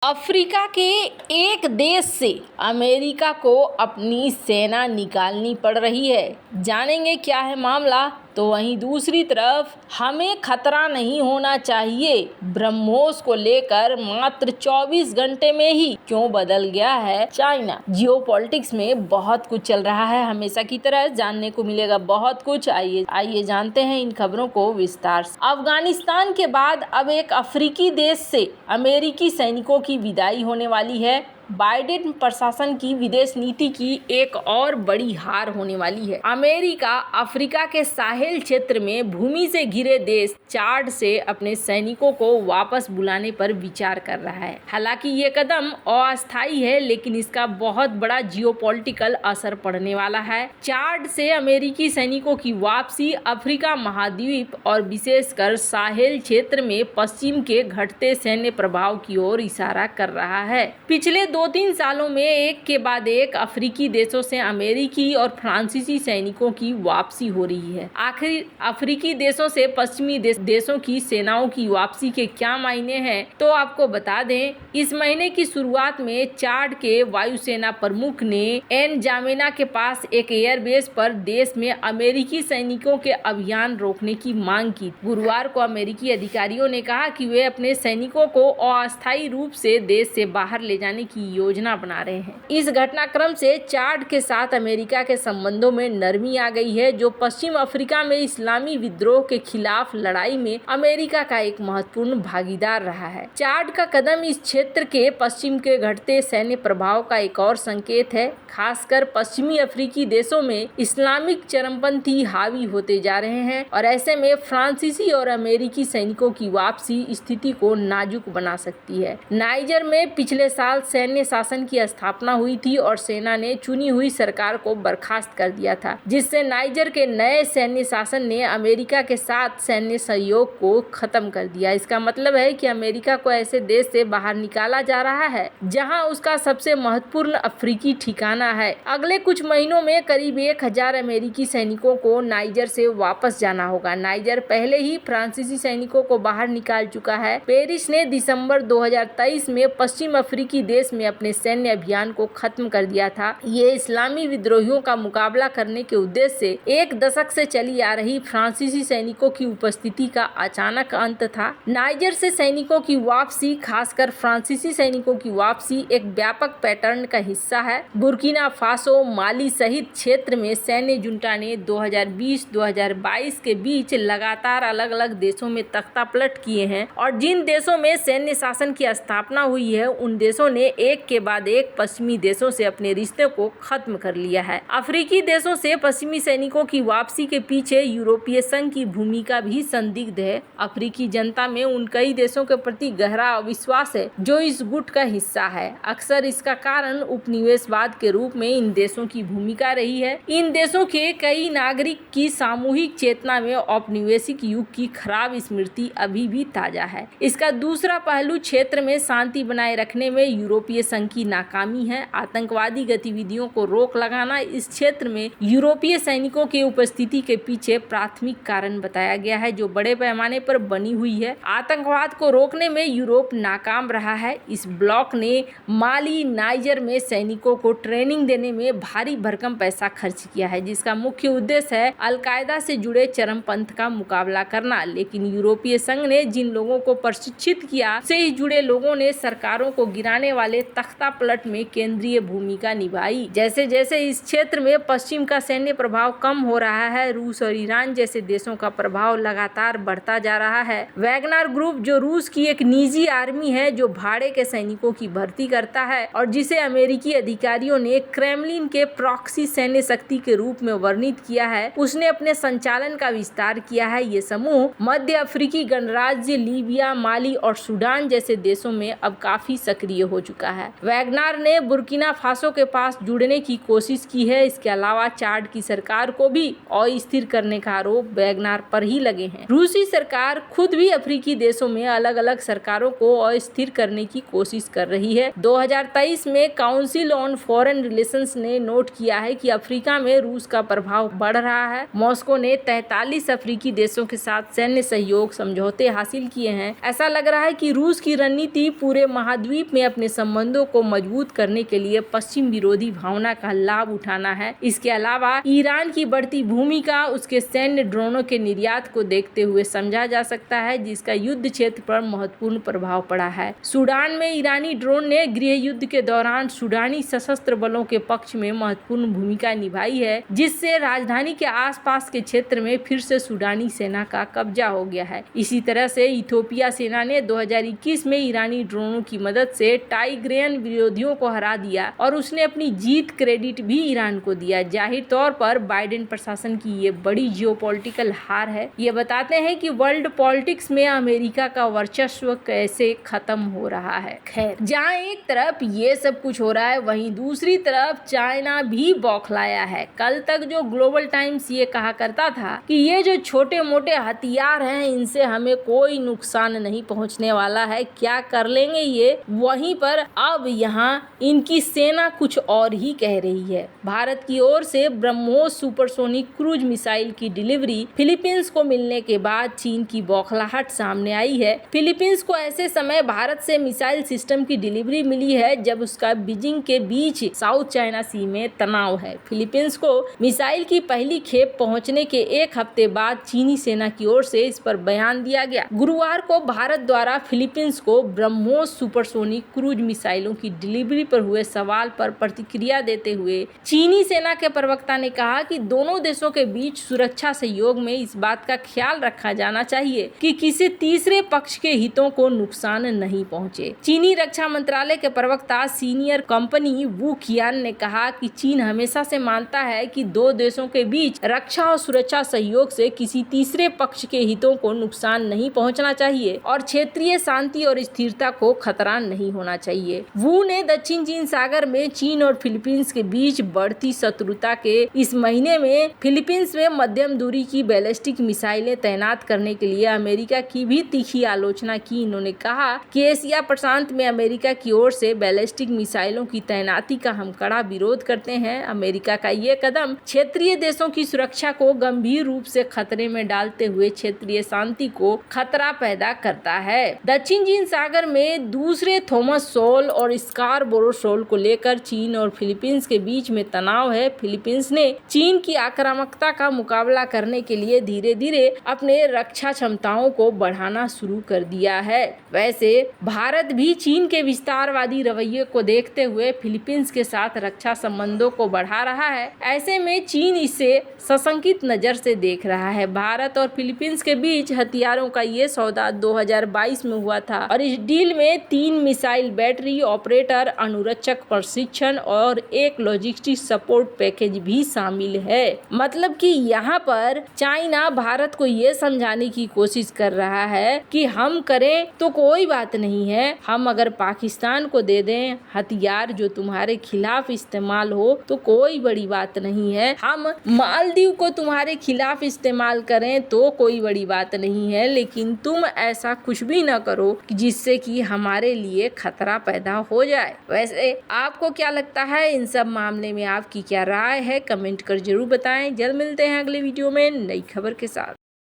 Africa के एक देश से अमेरिका को अपनी सेना निकालनी पड़ रही है। जानेंगे क्या है मामला। तो वहीं दूसरी तरफ हमें खतरा नहीं होना चाहिए, ब्रह्मोस को लेकर मात्र 24 घंटे में ही क्यों बदल गया है चाइना। जियोपॉलिटिक्स में बहुत कुछ चल रहा है, हमेशा की तरह जानने को मिलेगा बहुत कुछ। आइए जानते हैं इन खबरों को विस्तार से। अफगानिस्तान के बाद अब एक अफ्रीकी देश से अमेरिकी सैनिकों की विदाई होने वाली है। बाइडेन प्रशासन की विदेश नीति की एक और बड़ी हार होने वाली है। अमेरिका अफ्रीका के साहेल क्षेत्र में भूमि से घिरे देश चाड से अपने सैनिकों को वापस बुलाने पर विचार कर रहा है। हालांकि ये कदम अस्थायी है, लेकिन इसका बहुत बड़ा जियोपॉलिटिकल असर पड़ने वाला है। चाड से अमेरिकी सैनिकों की वापसी अफ्रीका महाद्वीप और विशेषकर साहेल क्षेत्र में पश्चिम के घटते सैन्य प्रभाव की ओर इशारा कर रहा है। पिछले 2-3 सालों में एक के बाद एक अफ्रीकी देशों से अमेरिकी और फ्रांसीसी सैनिकों की वापसी हो रही है। आखिर अफ्रीकी देशों से पश्चिमी देशों की सेनाओं की वापसी के क्या मायने हैं, तो आपको बता दें, इस महीने की शुरुआत में चाड के वायुसेना प्रमुख ने एन जामेना के पास एक एयरबेस पर देश में अमेरिकी सैनिकों के अभियान रोकने की मांग की। गुरुवार को अमेरिकी अधिकारियों ने कहा कि वे अपने सैनिकों को अस्थायी रूप से देश से बाहर ले जाने की योजना बना रहे हैं। इस घटनाक्रम से चाड के साथ अमेरिका के संबंधों में नरमी आ गई है, जो पश्चिम अफ्रीका में इस्लामी विद्रोह के खिलाफ लड़ाई में अमेरिका का एक महत्वपूर्ण भागीदार रहा है। चाड का कदम इस क्षेत्र के पश्चिम के घटते सैन्य प्रभाव का एक और संकेत है। खासकर पश्चिमी अफ्रीकी देशों में इस्लामिक चरमपंथी हावी होते जा रहे हैं और ऐसे में फ्रांसीसी और अमेरिकी सैनिकों की वापसी स्थिति को नाजुक बना सकती है। नाइजर में पिछले साल सैन्य शासन की स्थापना हुई थी और सेना ने चुनी हुई सरकार को बर्खास्त कर दिया था, जिससे नाइजर के नए सैन्य शासन ने अमेरिका के साथ सैन्य सहयोग को खत्म कर दिया। इसका मतलब है कि अमेरिका को ऐसे देश से बाहर निकाला जा रहा है जहां उसका सबसे महत्वपूर्ण अफ्रीकी ठिकाना है। अगले कुछ महीनों में करीब 1000 अमेरिकी सैनिकों को नाइजर से वापस जाना होगा। नाइजर पहले ही फ्रांसीसी सैनिकों को बाहर निकाल चुका है। पेरिस ने दिसंबर 2023 में पश्चिम अफ्रीकी देश में अपने सैन्य अभियान को खत्म कर दिया था। ये इस्लामी विद्रोहियों का मुकाबला करने के उद्देश्य से एक दशक से चली आ रही फ्रांसीसी सैनिकों की उपस्थिति का अचानक अंत था। नाइजर से सैनिकों की वापसी, खासकर फ्रांसीसी सैनिकों की वापसी, एक व्यापक पैटर्न का हिस्सा है। बुर्किना फासो, माली सहित क्षेत्र में सैन्य जुंटा ने 2020-2022 के बीच लगातार अलग अलग देशों में तख्तापलट किए हैं और जिन देशों में सैन्य शासन की स्थापना हुई है, उन देशों ने एक के बाद एक पश्चिमी देशों से अपने रिश्ते को खत्म कर लिया है। अफ्रीकी देशों से पश्चिमी सैनिकों की वापसी के पीछे यूरोपीय संघ की भूमिका भी संदिग्ध है। अफ्रीकी जनता में उन कई देशों के प्रति गहरा अविश्वास है जो इस गुट का हिस्सा है। अक्सर इसका कारण उपनिवेशवाद के रूप में इन देशों की भूमिका रही है। इन देशों के कई नागरिक की सामूहिक चेतना में औपनिवेशिक युग की खराब स्मृति अभी भी ताजा है। इसका दूसरा पहलू क्षेत्र में शांति बनाए रखने में यूरोपीय संघ की नाकामी है। आतंकवादी गतिविधियों को रोक लगाना इस क्षेत्र में यूरोपीय सैनिकों की उपस्थिति के पीछे प्राथमिक कारण बताया गया है, जो बड़े पैमाने पर बनी हुई है। आतंकवाद को रोकने में यूरोप नाकाम रहा है। इस ब्लॉक ने माली, नाइजर में सैनिकों को ट्रेनिंग देने में भारी भरकम पैसा खर्च किया है, जिसका मुख्य उद्देश्य है अल-कायदा से जुड़े चरमपंथ का मुकाबला करना। लेकिन यूरोपीय संघ ने जिन लोगों को प्रशिक्षित किया, से ही जुड़े लोगों ने सरकारों को गिराने वाले तख्तापलट में केंद्रीय भूमिका निभाई। जैसे जैसे इस क्षेत्र में पश्चिम का सैन्य प्रभाव कम हो रहा है, रूस और ईरान जैसे देशों का प्रभाव लगातार बढ़ता जा रहा है। वैगनर ग्रुप, जो रूस की एक निजी आर्मी है जो भाड़े के सैनिकों की भर्ती करता है और जिसे अमेरिकी अधिकारियों ने क्रेमलिन के प्रॉक्सी सैन्य शक्ति के रूप में वर्णित किया है, उसने अपने संचालन का विस्तार किया है। ये समूह मध्य अफ्रीकी गणराज्य, लीबिया, माली और सूडान जैसे देशों में अब काफी सक्रिय हो चुका है। है। वैगनार ने बुर्किना फासो के पास जुड़ने की कोशिश की है। इसके अलावा चाड की सरकार को भी अस्थिर करने का आरोप वैगनार पर ही लगे हैं। रूसी सरकार खुद भी अफ्रीकी देशों में अलग अलग सरकारों को अस्थिर करने की कोशिश कर रही है। 2023 में काउंसिल ऑन फॉरेन रिलेशंस ने नोट किया है कि अफ्रीका में रूस का प्रभाव बढ़ रहा है। मॉस्को ने 43 अफ्रीकी देशों के साथ सैन्य सहयोग समझौते हासिल किए हैं। ऐसा लग रहा है कि रूस की रणनीति पूरे महाद्वीप में अपने संबंधों को मजबूत करने के लिए पश्चिम विरोधी भावना का लाभ उठाना है। इसके अलावा ईरान की बढ़ती भूमिका उसके सैन्य ड्रोनों के निर्यात को देखते हुए समझा जा सकता है, जिसका युद्ध क्षेत्र पर महत्वपूर्ण प्रभाव पड़ा है। सूडान में ईरानी ड्रोन ने गृह युद्ध के दौरान सूडानी सशस्त्र बलों के पक्ष में महत्वपूर्ण भूमिका निभाई है, जिससे राजधानी के आसपास के क्षेत्र में फिर से सूडानी सेना का कब्जा हो गया है। इसी तरह से इथियोपिया सेना ने 2021 में ईरानी ड्रोनों की मदद से टाइग्रेन विरोधियों को हरा दिया और उसने अपनी जीत क्रेडिट भी ईरान को दिया। जाहिर तौर पर बाइडेन प्रशासन की ये बड़ी जियोपॉलिटिकल हार है। ये बताते हैं कि वर्ल्ड पॉलिटिक्स में अमेरिका का वर्चस्व कैसे खत्म हो रहा है। खैर, जहाँ एक तरफ ये सब कुछ हो रहा है, वहीं दूसरी तरफ चाइना भी बौखलाया है। कल तक जो ग्लोबल टाइम्स ये कहा करता था कि ये जो छोटे मोटे हथियार हैं, इनसे हमें कोई नुकसान नहीं पहुंचने वाला है, क्या कर लेंगे ये, वहीं पर अब यहाँ इनकी सेना कुछ और ही कह रही है। भारत की ओर से ब्रह्मोस सुपरसोनिक क्रूज मिसाइल की डिलीवरी फिलीपींस को मिलने के बाद चीन की बौखलाहट सामने आई है। फिलीपींस को ऐसे समय भारत से मिसाइल सिस्टम की डिलीवरी मिली है जब उसका बीजिंग के बीच साउथ चाइना सी में तनाव है। फिलीपींस को मिसाइल की पहली खेप पहुंचने के एक हफ्ते बाद चीनी सेना की ओर से इस पर बयान दिया गया। गुरुवार को भारत द्वारा फिलीपींस को ब्रह्मोस सुपरसोनिक क्रूज मिसाइलों की डिलीवरी पर हुए सवाल पर प्रतिक्रिया देते हुए चीनी सेना के प्रवक्ता ने कहा कि दोनों देशों के बीच सुरक्षा सहयोग में इस बात का ख्याल रखा जाना चाहिए कि किसी तीसरे पक्ष के हितों को नुकसान नहीं पहुंचे। चीनी रक्षा मंत्रालय के प्रवक्ता सीनियर कंपनी वू कियान ने कहा कि चीन हमेशा से मानता है कि दो देशों के बीच रक्षा और सुरक्षा सहयोग से किसी तीसरे पक्ष के हितों को नुकसान नहीं पहुंचना चाहिए और क्षेत्रीय शांति और स्थिरता को खतरा नहीं होना चाहिए। वू ने दक्षिण चीन सागर में चीन और फिलीपींस के बीच बढ़ती शत्रुता के इस महीने में फिलीपींस में मध्यम दूरी की बैलिस्टिक मिसाइलें तैनात करने के लिए अमेरिका की भी तीखी आलोचना की। इन्होंने कहा कि एशिया प्रशांत में अमेरिका की ओर से बैलिस्टिक मिसाइलों की तैनाती का हम कड़ा विरोध करते हैं। अमेरिका का ये कदम क्षेत्रीय देशों की सुरक्षा को गंभीर रूप से खतरे में डालते हुए क्षेत्रीय शांति को खतरा पैदा करता है। दक्षिण चीन सागर में दूसरे थॉमस शोल और स्कारबोरो शोल को लेकर चीन और फिलीपींस के बीच में तनाव है। फिलीपींस ने चीन की आक्रामकता का मुकाबला करने के लिए धीरे धीरे अपने रक्षा क्षमताओं को बढ़ाना शुरू कर दिया है। वैसे भारत भी चीन के विस्तारवादी रवैये को देखते हुए फिलीपींस के साथ रक्षा संबंधों को बढ़ा रहा है। ऐसे में चीन इसे सशंकित नजर से देख रहा है। भारत और फिलीपींस के बीच हथियारों का ये सौदा 2022 में हुआ था और इस डील में 3 मिसाइल बैटरी ऑपरेटर, अनुरक्षक प्रशिक्षण और एक लॉजिस्टिक सपोर्ट पैकेज भी शामिल है। मतलब कि यहाँ पर चाइना भारत को ये समझाने की कोशिश कर रहा है कि हम करें तो कोई बात नहीं है, हम अगर पाकिस्तान को दे दें हथियार जो तुम्हारे खिलाफ इस्तेमाल हो तो कोई बड़ी बात नहीं है, हम मालदीव को तुम्हारे खिलाफ इस्तेमाल करें तो कोई बड़ी बात नहीं है, लेकिन तुम ऐसा कुछ भी ना करो जिससे कि हमारे लिए खतरा पैदा हो जाए। वैसे आपको क्या लगता है इन सब मामले में, आपकी क्या राय है, कमेंट कर जरूर बताएं। जल्द मिलते हैं अगले वीडियो में नई खबर के साथ।